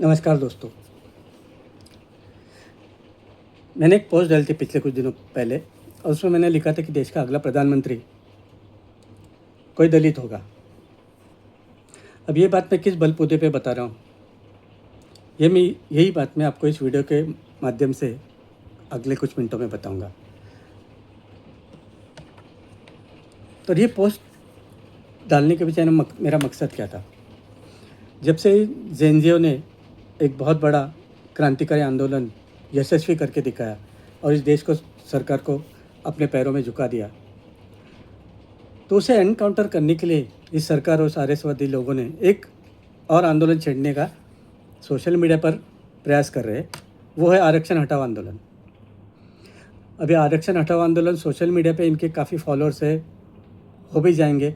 नमस्कार दोस्तों। मैंने एक पोस्ट डाली थी पिछले कुछ दिनों पहले और उसमें मैंने लिखा था कि देश का अगला प्रधानमंत्री कोई दलित होगा। अब ये बात मैं किस बलबूते पे बता रहा हूँ, यही बात मैं आपको इस वीडियो के माध्यम से अगले कुछ मिनटों में बताऊंगा। तो ये पोस्ट डालने के पीछे मेरा मकसद क्या था। जब से जेएनजीओ ने एक बहुत बड़ा क्रांतिकारी आंदोलन यशस्वी करके दिखाया और इस देश को सरकार को अपने पैरों में झुका दिया, तो उसे एनकाउंटर करने के लिए इस सरकार और सारेसवादी लोगों ने एक और आंदोलन छेड़ने का सोशल मीडिया पर प्रयास कर रहे हैं। वो है आरक्षण हटाओ आंदोलन। अभी आरक्षण हटाओ आंदोलन सोशल मीडिया पे इनके काफ़ी फॉलोअर्स है, हो भी जाएंगे,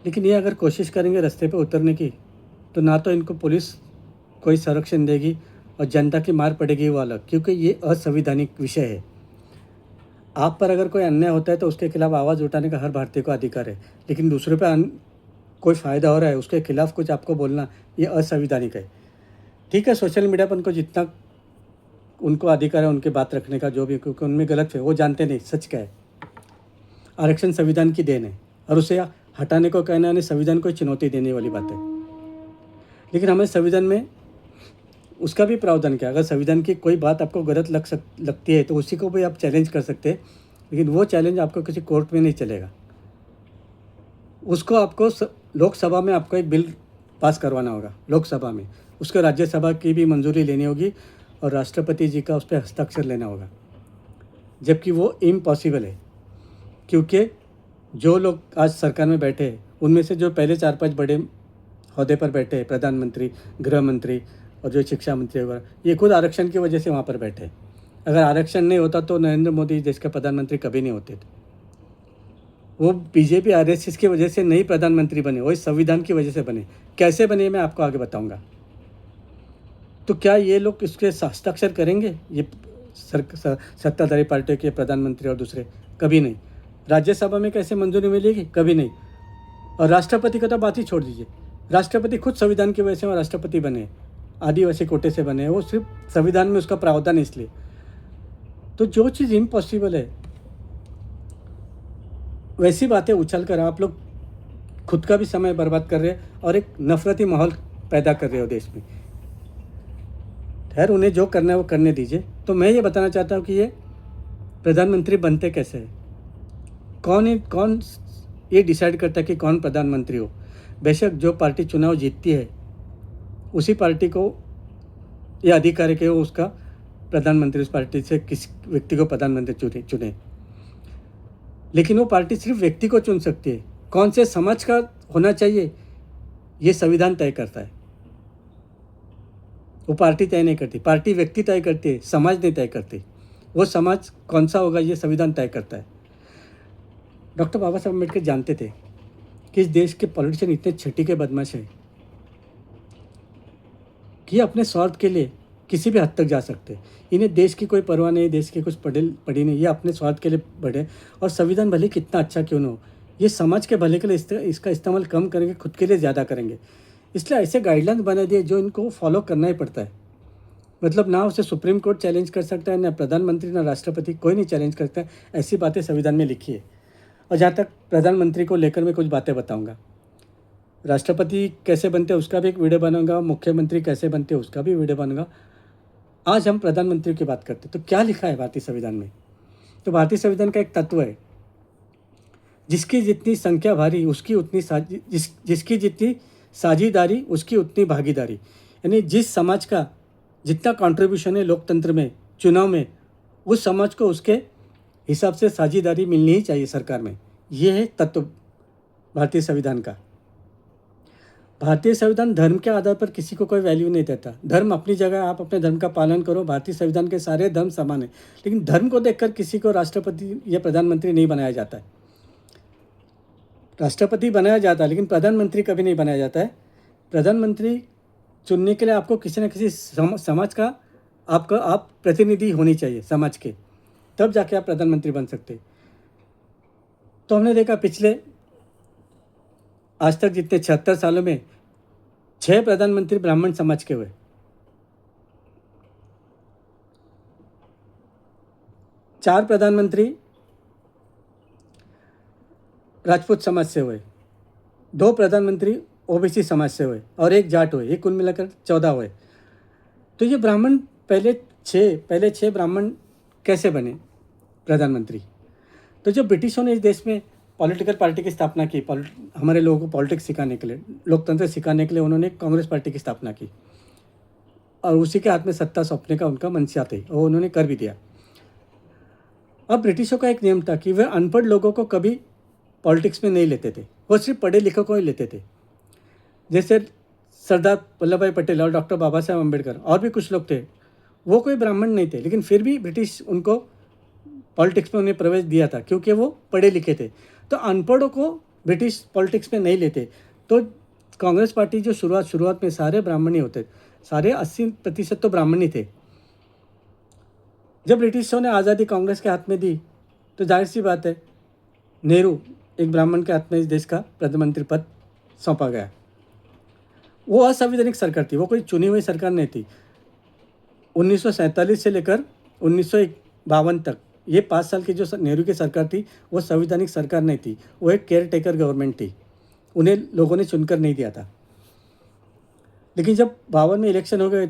लेकिन ये अगर कोशिश करेंगे रास्ते पे उतरने की तो ना तो इनको पुलिस कोई संरक्षण देगी और जनता की मार पड़ेगी वो अलग, क्योंकि ये असंवैधानिक विषय है। आप पर अगर कोई अन्याय होता है तो उसके खिलाफ आवाज़ उठाने का हर भारतीय को अधिकार है, लेकिन दूसरे पे कोई फ़ायदा हो रहा है उसके खिलाफ कुछ आपको बोलना ये असंवैधानिक है। ठीक है, सोशल मीडिया पर उनको जितना उनको अधिकार है उनके बात रखने का, जो भी, क्योंकि उनमें गलत है, वो जानते नहीं सच क्या है। आरक्षण संविधान की देन है और उसे हटाने को कहना यानी संविधान को चुनौती देने वाली बात है। लेकिन हमें संविधान में उसका भी प्रावधान किया, अगर संविधान की कोई बात आपको गलत लगती है तो उसी को भी आप चैलेंज कर सकते हैं, लेकिन वो चैलेंज आपको किसी कोर्ट में नहीं चलेगा। उसको आपको लोकसभा में आपको एक बिल पास करवाना होगा, लोकसभा में उसको राज्यसभा की भी मंजूरी लेनी होगी और राष्ट्रपति जी का उस पर हस्ताक्षर लेना होगा, जबकि वो इम्पॉसिबल है। क्योंकि जो लोग आज सरकार में बैठे हैं उनमें से जो पहले 4-5 बड़े ओहदे पर बैठे हैं, प्रधानमंत्री, गृह मंत्री और जो शिक्षा मंत्री वगैरह, ये खुद आरक्षण की वजह से वहाँ पर बैठे हैं। अगर आरक्षण नहीं होता तो नरेंद्र मोदी देश के प्रधानमंत्री कभी नहीं होते थे। वो बीजेपी आरएसएस की वजह से नहीं प्रधानमंत्री बने, वो इस संविधान की वजह से बने। कैसे बने मैं आपको आगे बताऊंगा। तो क्या ये लोग इसके हस्ताक्षर करेंगे, ये सत्ताधारी पार्टी के प्रधानमंत्री और दूसरे? कभी नहीं। राज्यसभा में कैसे मंजूरी मिलेगी? कभी नहीं। और राष्ट्रपति का तो बात ही छोड़ दीजिए, राष्ट्रपति खुद संविधान की वजह से वो राष्ट्रपति बने, आदिवासी कोटे से बने, वो सिर्फ संविधान में उसका प्रावधान इसलिए। तो जो चीज़ इम्पॉसिबल है वैसी बातें उछल कर आप लोग खुद का भी समय बर्बाद कर रहे हैं और एक नफरती माहौल पैदा कर रहे हो देश में। खैर, उन्हें जो करना है वो करने दीजिए। तो मैं ये बताना चाहता हूँ कि ये प्रधानमंत्री बनते कैसे हैं, कौन ये डिसाइड करता है कि कौन प्रधानमंत्री हो। बेशक जो पार्टी चुनाव जीतती है उसी पार्टी को ये अधिकार है कि वो उसका प्रधानमंत्री, उस पार्टी से किस व्यक्ति को प्रधानमंत्री चुने। लेकिन वो पार्टी सिर्फ व्यक्ति को चुन सकती है, कौन से समाज का होना चाहिए ये संविधान तय करता है। वो पार्टी तय नहीं करती, पार्टी व्यक्ति तय करती है, समाज नहीं तय करती। वो समाज कौन सा होगा ये संविधान तय करता है। डॉक्टर बाबा साहब अम्बेडकर जानते थे कि इस देश के पॉलिटिशियन इतने छठी के बदमाश हैं कि अपने स्वार्थ के लिए किसी भी हद तक जा सकते हैं। इन्हें देश की कोई परवाह नहीं, देश की कुछ पड़ी नहीं, ये अपने स्वार्थ के लिए बढ़े। और संविधान भले कितना अच्छा क्यों ना हो, ये समाज के भले के लिए इसका इस्तेमाल कम करेंगे, खुद के लिए ज़्यादा करेंगे। इसलिए ऐसे गाइडलाइंस बना दिए जो इनको फॉलो करना ही पड़ता है। मतलब ना उसे सुप्रीम कोर्ट चैलेंज कर सकता है, ना प्रधानमंत्री, ना राष्ट्रपति, कोई नहीं चैलेंज करता है। ऐसी बातें संविधान में लिखी है। और जहाँ तक प्रधानमंत्री को लेकर मैं कुछ बातें बताऊँगा, राष्ट्रपति कैसे बनते हैं उसका भी एक वीडियो बनाऊंगा, मुख्यमंत्री कैसे बनते हैं उसका भी वीडियो बनाऊंगा। आज हम प्रधानमंत्री की बात करते हैं। तो क्या लिखा है भारतीय संविधान में? तो भारतीय संविधान का एक तत्व है, जिसकी जितनी संख्या भारी उसकी उतनी जिसकी जितनी साझेदारी उसकी उतनी भागीदारी। यानी जिस समाज का जितना कंट्रीब्यूशन है लोकतंत्र में, चुनाव में, उस समाज को उसके हिसाब से साझेदारी मिलनी ही चाहिए सरकार में। ये है तत्व भारतीय संविधान का। भारतीय संविधान धर्म के आधार पर किसी को कोई वैल्यू नहीं देता। धर्म अपनी जगह, आप अपने धर्म का पालन करो। भारतीय संविधान के सारे धर्म समान है, लेकिन धर्म को देखकर किसी को राष्ट्रपति या प्रधानमंत्री नहीं बनाया जाता है। राष्ट्रपति बनाया जाता है लेकिन प्रधानमंत्री कभी नहीं बनाया जाता है। प्रधानमंत्री चुनने के लिए आपको किसी न किसी समाज का आप प्रतिनिधि होनी चाहिए समाज के, तब जाके आप प्रधानमंत्री बन सकते। तो हमने देखा पिछले आज तक जितने 76 सालों में 6 प्रधानमंत्री ब्राह्मण समाज के हुए, 4 प्रधानमंत्री राजपूत समाज से हुए, 2 प्रधानमंत्री ओबीसी समाज से हुए और 1 जाट हुए, ये कुल मिलाकर 14 हुए। तो ये ब्राह्मण पहले 6 ब्राह्मण कैसे बने प्रधानमंत्री? तो जब ब्रिटिशों ने इस देश में पॉलिटिकल पार्टी की स्थापना की, हमारे लोगों को पॉलिटिक्स सिखाने के लिए, लोकतंत्र सिखाने के लिए उन्होंने कांग्रेस पार्टी की स्थापना की और उसी के हाथ में सत्ता सौंपने का उनका मंशा थी और उन्होंने कर भी दिया। अब ब्रिटिशों का एक नियम था कि वे अनपढ़ लोगों को कभी पॉलिटिक्स में नहीं लेते थे, वो सिर्फ पढ़े लिखे को ही लेते थे। जैसे सरदार वल्लभ भाई पटेल और डॉक्टर बाबा साहेब अम्बेडकर और भी कुछ लोग थे, वो कोई ब्राह्मण नहीं थे, लेकिन फिर भी ब्रिटिश उनको पॉलिटिक्स में उन्हें प्रवेश दिया था क्योंकि वो पढ़े लिखे थे। तो अनपढ़ों को ब्रिटिश पॉलिटिक्स में नहीं लेते। तो कांग्रेस पार्टी जो शुरुआत में सारे ब्राह्मण ही होते, सारे 80% तो ब्राह्मण ही थे। जब ब्रिटिशों ने आज़ादी कांग्रेस के हाथ में दी तो जाहिर सी बात है नेहरू एक ब्राह्मण के हाथ में इस देश का प्रधानमंत्री पद सौंपा गया। वो असंवैधानिक सरकार थी, वो कोई चुनी हुई सरकार नहीं थी। 1947 से लेकर 1952 तक ये 5 साल की जो नेहरू की सरकार थी वो संवैधानिक सरकार नहीं थी, वो एक केयर टेकर गवर्नमेंट थी। उन्हें लोगों ने चुनकर नहीं दिया था। लेकिन जब 52 में इलेक्शन हो गए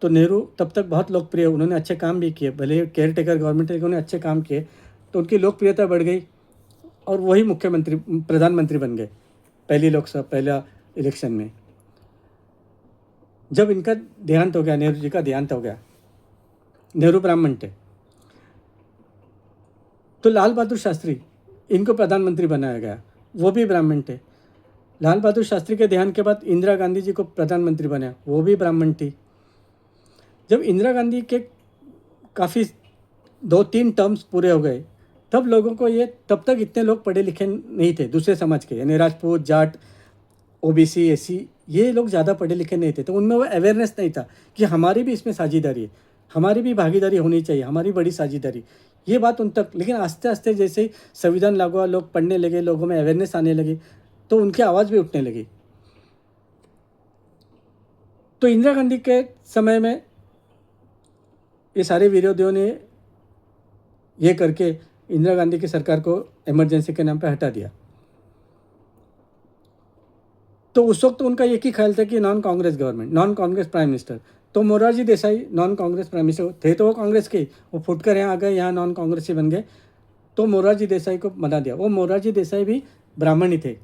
तो नेहरू तब तक बहुत लोकप्रिय, उन्होंने अच्छे काम भी किए, भले केयर टेकर गवर्नमेंट उन्होंने अच्छे काम किए तो उनकी लोकप्रियता बढ़ गई और वही प्रधानमंत्री बन गए पहला इलेक्शन में। जब इनका देहांत हो गया, नेहरू जी का देहांत हो गया, नेहरू ब्राह्मण थे, तो लाल बहादुर शास्त्री इनको प्रधानमंत्री बनाया गया, वो भी ब्राह्मण थे। लाल बहादुर शास्त्री के देहांत के बाद इंदिरा गांधी जी को प्रधानमंत्री बनाया, वो भी ब्राह्मण थी। जब इंदिरा गांधी के काफ़ी 2-3 टर्म्स पूरे हो गए तब लोगों को तब तक इतने लोग पढ़े लिखे नहीं थे दूसरे समाज के, यानी राजपूत, जाट, ओबीसी, एससी, ये लोग ज़्यादा पढ़े लिखे नहीं थे। तो उनमें वो अवेयरनेस नहीं था कि हमारी भी इसमें साझेदारी है, हमारी भी भागीदारी होनी चाहिए, हमारी बड़ी साझेदारी, ये बात उन तक। लेकिन आस्ते आस्ते जैसे ही संविधान लागू हुआ, लोग पढ़ने लगे, लोगों में अवेयरनेस आने लगी तो उनकी आवाज़ भी उठने लगी। तो इंदिरा गांधी के समय में ये सारे विरोधियों ने ये करके इंदिरा गांधी की सरकार को इमरजेंसी के नाम पे हटा दिया। तो उस वक्त तो उनका एक ही ख्याल था कि non Congress government, non Congress prime minister. तो Morarji Desai non Congress prime minister थे, तो वो कांग्रेस के, वो फुटकर यहाँ आ गए, यहाँ नॉन कांग्रेसी बन गए, तो मोरारजी देसाई को बना दिया। वो मोरारजी देसाई भी ब्राह्मण ही थे।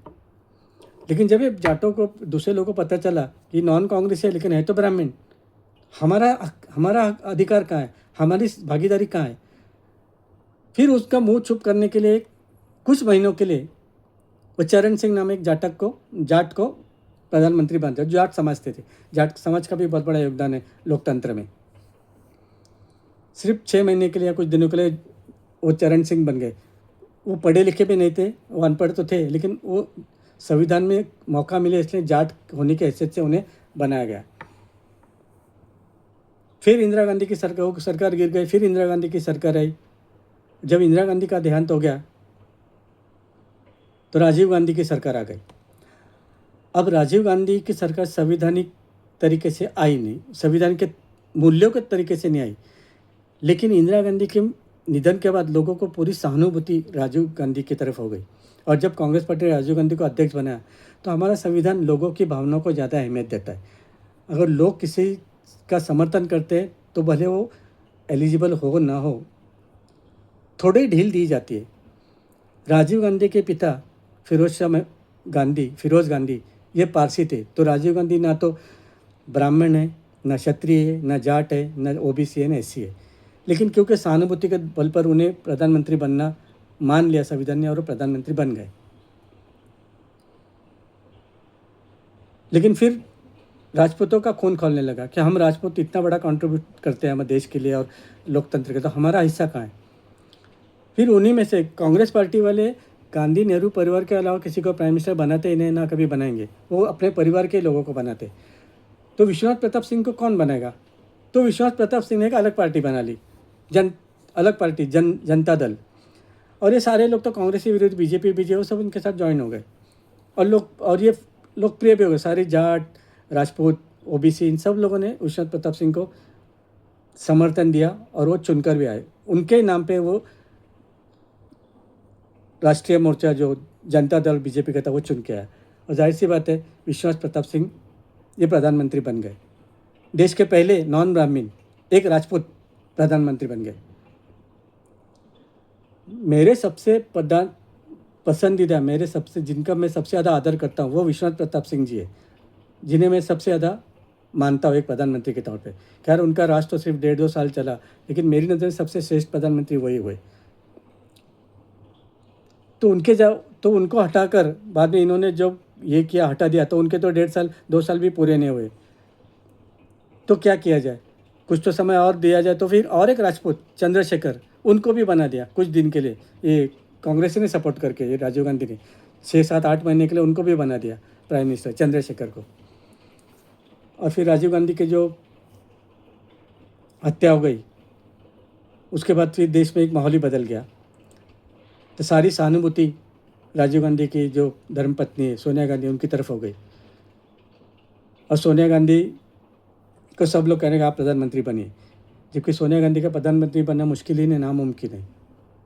लेकिन जब ये जाटों को, दूसरे लोगों को पता चला कि नॉन कांग्रेसी है लेकिन है तो ब्राह्मण, हमारा अधिकार कहाँ है, हमारी भागीदारी कहाँ है, फिर उसका मुंह चुप करने के लिए कुछ महीनों के लिए वो चरण सिंह नाम एक जाट को प्रधानमंत्री बना दिया। जाट समझते थे, जाट समाज का भी बहुत बड़ा योगदान है लोकतंत्र में। सिर्फ 6 महीने के लिए या कुछ दिनों के लिए वो चरण सिंह बन गए। वो पढ़े लिखे भी नहीं थे, वो अनपढ़ तो थे, लेकिन वो संविधान में मौका मिले इसलिए जाट होने की हैसियत से उन्हें बनाया गया। फिर इंदिरा गांधी की सरकार गिर गई, फिर इंदिरा गांधी की सरकार आई। जब इंदिरा गांधी का देहांत हो गया तो राजीव गांधी की सरकार आ गई। अब राजीव गांधी की सरकार संवैधानिक तरीके से आई नहीं, संविधान के मूल्यों के तरीके से नहीं आई, लेकिन इंदिरा गांधी के निधन के बाद लोगों को पूरी सहानुभूति राजीव गांधी की तरफ हो गई। और जब कांग्रेस पार्टी राजीव गांधी को अध्यक्ष बनाया तो हमारा संविधान लोगों की भावनाओं को ज़्यादा अहमियत देता है। अगर लोग किसी का समर्थन करते हैं तो भले वो एलिजिबल हो ना हो, थोड़ी ढील दी जाती है। राजीव गांधी के पिता फिरोज गांधी ये पारसी थे, तो राजीव गांधी ना तो ब्राह्मण है, ना क्षत्रिय है, ना जाट है, ना ओबीसी है, ना एससी है, लेकिन क्योंकि सहानुभूति के बल पर उन्हें प्रधानमंत्री बनना मान लिया संविधान ने और वो प्रधानमंत्री बन गए। लेकिन फिर राजपूतों का खून खौलने लगा कि हम राजपूत इतना बड़ा कंट्रीब्यूट करते हैं हमारे देश के लिए और लोकतंत्र के, तो हमारा हिस्सा कहाँ है। फिर उन्हीं में से कांग्रेस पार्टी वाले गांधी नेहरू परिवार के अलावा किसी को प्राइम मिनिस्टर बनाते ही नहीं, ना कभी बनाएंगे, वो अपने परिवार के लोगों को बनाते। तो विश्वनाथ प्रताप सिंह को कौन बनाएगा? तो विश्वनाथ प्रताप सिंह ने एक अलग पार्टी बना ली, जनता दल। और ये सारे लोग तो कांग्रेस के विरुद्ध बीजेपी वो सब उनके साथ ज्वाइन हो गए और ये लोकप्रिय भी हो गए। सारे जाट, राजपूत, ओबीसी, इन सब लोगों ने विश्वनाथ प्रताप सिंह को समर्थन दिया और वो चुनकर भी आए। उनके नाम पे वो राष्ट्रीय मोर्चा जो जनता दल बीजेपी का था वो चुन के आया, और जाहिर सी बात है विश्वास प्रताप सिंह ये प्रधानमंत्री बन गए। देश के पहले नॉन ब्राह्मण एक राजपूत प्रधानमंत्री बन गए। मेरे सबसे पसंदीदा, मेरे सबसे जिनका मैं सबसे ज़्यादा आदर करता हूँ वो विश्वनाथ प्रताप सिंह जी है, जिन्हें मैं सबसे ज़्यादा मानता हूँ एक प्रधानमंत्री के तौर पे। खैर उनका राज तो सिर्फ 1.5-2 साल चला, लेकिन मेरी नज़र में सबसे श्रेष्ठ प्रधानमंत्री वही हुए। तो उनको हटाकर बाद में इन्होंने जो ये किया, हटा दिया, तो उनके तो 1.5 साल 2 साल भी पूरे नहीं हुए। तो क्या किया जाए, कुछ तो समय और दिया जाए। तो फिर और एक राजपूत चंद्रशेखर, उनको भी बना दिया कुछ दिन के लिए, ये कांग्रेस ने सपोर्ट करके, ये राजीव गांधी ने 6-7-8 महीने के लिए उनको भी बना दिया प्राइम मिनिस्टर, चंद्रशेखर को। और फिर राजीव गांधी के जो हत्या हो गई उसके बाद फिर देश में एक माहौल ही बदल गया। तो सारी सहानुभूति राजीव गांधी की जो धर्मपत्नी है सोनिया गांधी, उनकी तरफ हो गई। और सोनिया गांधी को सब लोग कहने का आप प्रधानमंत्री बनिए, जबकि सोनिया गांधी का प्रधानमंत्री बनना मुश्किल ही नहीं, नामुमकिन है।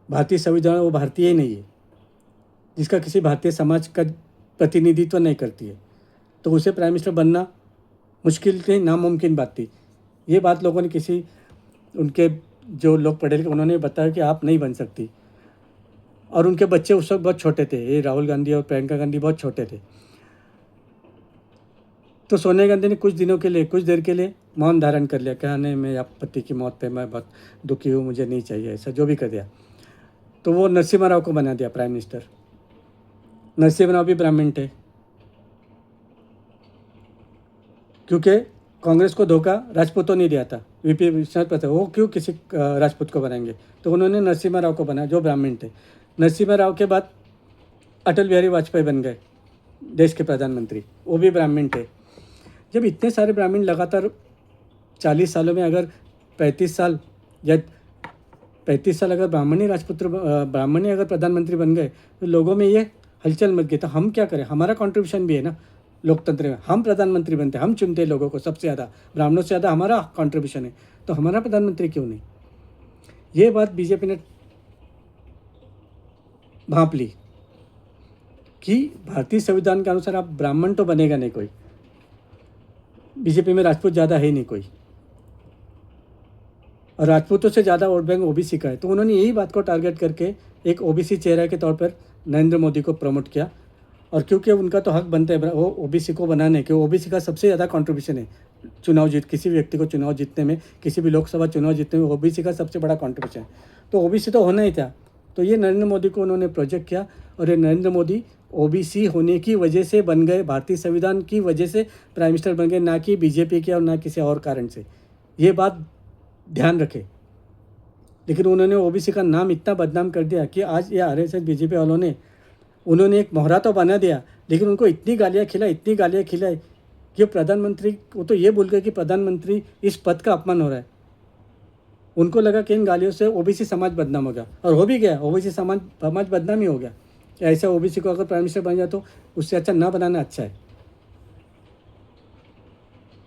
भारतीय संविधान वो भारतीय ही नहीं है, जिसका किसी भारतीय समाज का प्रतिनिधित्व नहीं करती है, तो उसे प्राइम मिनिस्टर बनना मुश्किल थी, नामुमकिन बात थी। ये बात लोगों ने किसी उनके जो लोग पढ़े लिखे उन्होंने बताया कि आप नहीं बन सकती। और उनके बच्चे उस वक्त बहुत छोटे थे, ये राहुल गांधी और प्रियंका गांधी बहुत छोटे थे। तो सोनिया गांधी ने कुछ दिनों के लिए, कुछ देर के लिए मौन धारण कर लिया, कहा नहीं मैं आप पति की मौत पे मैं बहुत दुखी हूँ, मुझे नहीं चाहिए, ऐसा जो भी कर दिया। तो वो नरसिम्हा राव को बना दिया प्राइम मिनिस्टर। नरसिम्हा राव भी ब्राह्मण थे, क्योंकि कांग्रेस को धोखा राजपूतों ने दिया था, वीपी विश्वनाथ प्रताप, वो क्यों किसी राजपूत को बनाएंगे, तो उन्होंने नरसिम्हा राव को बनाया जो ब्राह्मण थे। नरसिम्हा राव के बाद अटल बिहारी वाजपेयी बन गए देश के प्रधानमंत्री, वो भी ब्राह्मण थे। जब इतने सारे ब्राह्मण लगातार 40 सालों में अगर 35 साल या 35 साल अगर ब्राह्मण ही अगर प्रधानमंत्री बन गए, तो लोगों में ये हलचल मच गई। तो हम क्या करें, हमारा कंट्रीब्यूशन भी है ना लोकतंत्र में, हम प्रधानमंत्री बनते हैं, हम चुनते हैं लोगों को, सबसे ज़्यादा ब्राह्मणों से ज़्यादा हमारा कंट्रीब्यूशन है, तो हमारा प्रधानमंत्री क्यों नहीं। ये बात बीजेपी ने भांप ली कि भारतीय संविधान के अनुसार आप ब्राह्मण तो बनेगा नहीं कोई, बीजेपी में राजपूत ज़्यादा है नहीं कोई, और राजपूतों से ज़्यादा वोट बैंक ओबीसी का है। तो उन्होंने यही बात को टारगेट करके एक ओबीसी चेहरा के तौर पर नरेंद्र मोदी को प्रमोट किया। और क्योंकि उनका तो हक बनता है वो ओबीसी को बनाने के, ओबीसी का सबसे ज़्यादा कंट्रीब्यूशन है किसी भी व्यक्ति को चुनाव जीतने में, किसी भी लोकसभा चुनाव जीतने में ओबीसी का सबसे बड़ा कंट्रीब्यूशन है। तो ओबीसी तो होना ही था, तो ये नरेंद्र मोदी को उन्होंने प्रोजेक्ट किया, और ये नरेंद्र मोदी ओबीसी होने की वजह से बन गए, भारतीय संविधान की वजह से प्राइम मिनिस्टर बन गए, ना कि बीजेपी के और ना किसी और कारण से। ये बात ध्यान रखें। लेकिन उन्होंने ओबीसी का नाम इतना बदनाम कर दिया कि आज ये आरएसएस बीजेपी वालों ने उन्होंने एक मोहरा तो बना दिया, लेकिन उनको इतनी गालियाँ खिलाई कि प्रधानमंत्री, वो तो ये बोल गए कि प्रधानमंत्री इस पद का अपमान हो रहा है। उनको लगा कि इन गालियों से ओबीसी समाज बदनाम हो गया, और हो भी गया, ओबीसी समाज बदनाम ही हो गया। ऐसा ओबीसी को अगर प्राइम मिनिस्टर बन जाए तो उससे अच्छा ना बनाना अच्छा है।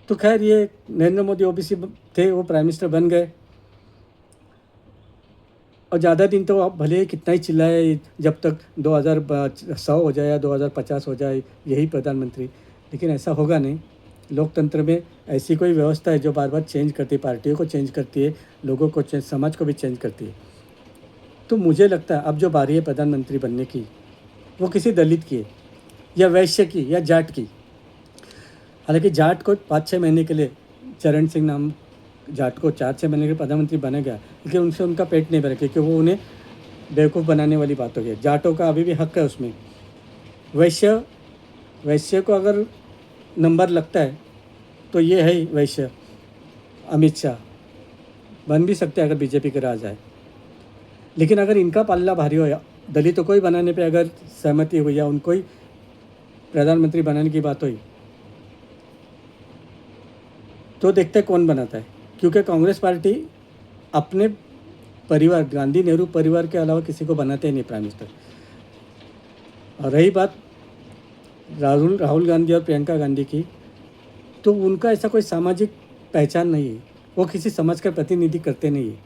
तो खैर ये नरेंद्र मोदी ओबीसी थे, वो प्राइम मिनिस्टर बन गए। और ज़्यादा दिन तो आप भले ही कितना ही चिल्लाए, जब तक 2100 हो जाए या 2050 हो जाए यही प्रधानमंत्री, लेकिन ऐसा होगा नहीं। लोकतंत्र में ऐसी कोई व्यवस्था है जो बार बार चेंज करती है, पार्टियों को चेंज करती है, लोगों को चेंज, समाज को भी चेंज करती है। तो मुझे लगता है अब जो बारी है प्रधानमंत्री बनने की, वो किसी दलित की है, या वैश्य की, या जाट की। हालांकि जाट को 5-6 महीने के लिए, चरण सिंह नाम जाट को 4-6 महीने के प्रधानमंत्री बना गया, लेकिन उनसे उनका पेट नहीं भरा, क्योंकि वो उन्हें बेवकूफ़ बनाने वाली बात हो गई। जाटों का अभी भी हक है उसमें। वैश्य को अगर नंबर लगता है तो ये है ही वैश्य, अमित शाह बन भी सकते हैं अगर बीजेपी के राज आए। लेकिन अगर इनका पल्ला भारी हो, या दलितों को ही बनाने पे अगर सहमति हुई, या उनको ही प्रधानमंत्री बनाने की बात हुई, तो देखते हैं कौन बनाता है। क्योंकि कांग्रेस पार्टी अपने परिवार, गांधी नेहरू परिवार के अलावा किसी को बनाते ही नहीं प्राइम मिनिस्टर। और रही बात राहुल गांधी और प्रियंका गांधी की, तो उनका ऐसा कोई सामाजिक पहचान नहीं है। वो किसी समाज का प्रतिनिधि करते नहीं है।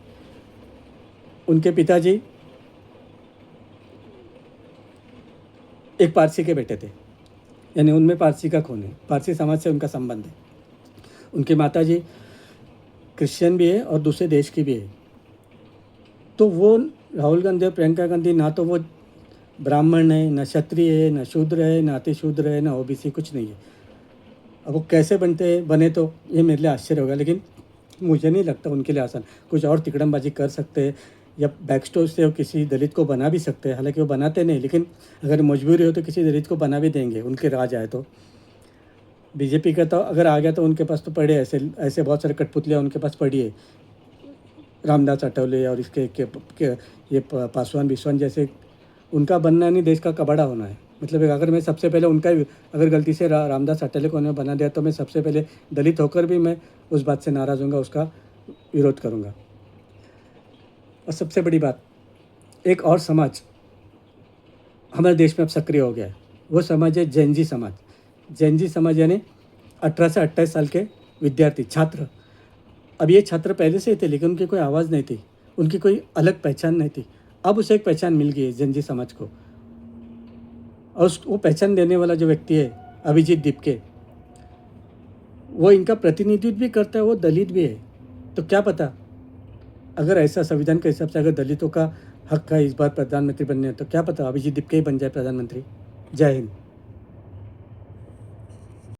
उनके पिताजी एक पारसी के बेटे थे, यानी उनमें पारसी का खून है, पारसी समाज से उनका संबंध है। उनकी माताजी क्रिश्चियन भी है और दूसरे देश की भी है। तो वो राहुल गांधी और प्रियंका गांधी ना तो वो ब्राह्मण है, ना क्षत्रिय है, ना शूद्र है, ना अतिशूद्र है, ना ओबीसी, कुछ नहीं है। अब वो कैसे बने तो ये मेरे लिए आश्चर्य होगा, लेकिन मुझे नहीं लगता उनके लिए आसान। कुछ और तिकड़मबाजी कर सकते हैं या बैक स्टोर से वो किसी दलित को बना भी सकते हैं, हालांकि वो बनाते नहीं, लेकिन अगर मजबूरी हो तो किसी दलित को बना भी देंगे, उनके राज आए तो। बीजेपी का तो अगर आ गया तो उनके पास तो पड़े ऐसे ऐसे बहुत सारे कठपुतलियाँ उनके पास पड़ी है, रामदास अठवले और इसके के ये पासवान विसवान जैसे। उनका बनना नहीं, देश का कबाड़ा होना है। मतलब अगर मैं सबसे पहले उनका ही अगर गलती से रामदास अठवले को उन्होंने बना दिया तो मैं सबसे पहले दलित होकर भी मैं उस बात से नाराज़ होऊंगा, उसका विरोध करूंगा। और सबसे बड़ी बात, एक और समाज हमारे देश में अब सक्रिय हो गया है, वो समाज है जैनजी समाज। जैनजी समाज यानी 18 से 28 साल के विद्यार्थी, छात्र। अब ये छात्र पहले से ही थे, लेकिन उनकी कोई आवाज़ नहीं थी, उनकी कोई अलग पहचान नहीं थी। अब उसे एक पहचान मिल गई है जैनजी समाज को, और वो पहचान देने वाला जो व्यक्ति है अभिजीत दीपके, वो इनका प्रतिनिधित्व भी करता है, वो दलित भी है। तो क्या पता, अगर ऐसा संविधान के हिसाब से अगर दलितों का हक है इस बार प्रधानमंत्री बनने, तो क्या पता अभिजीत दीपके ही बन जाए प्रधानमंत्री। जय हिंद।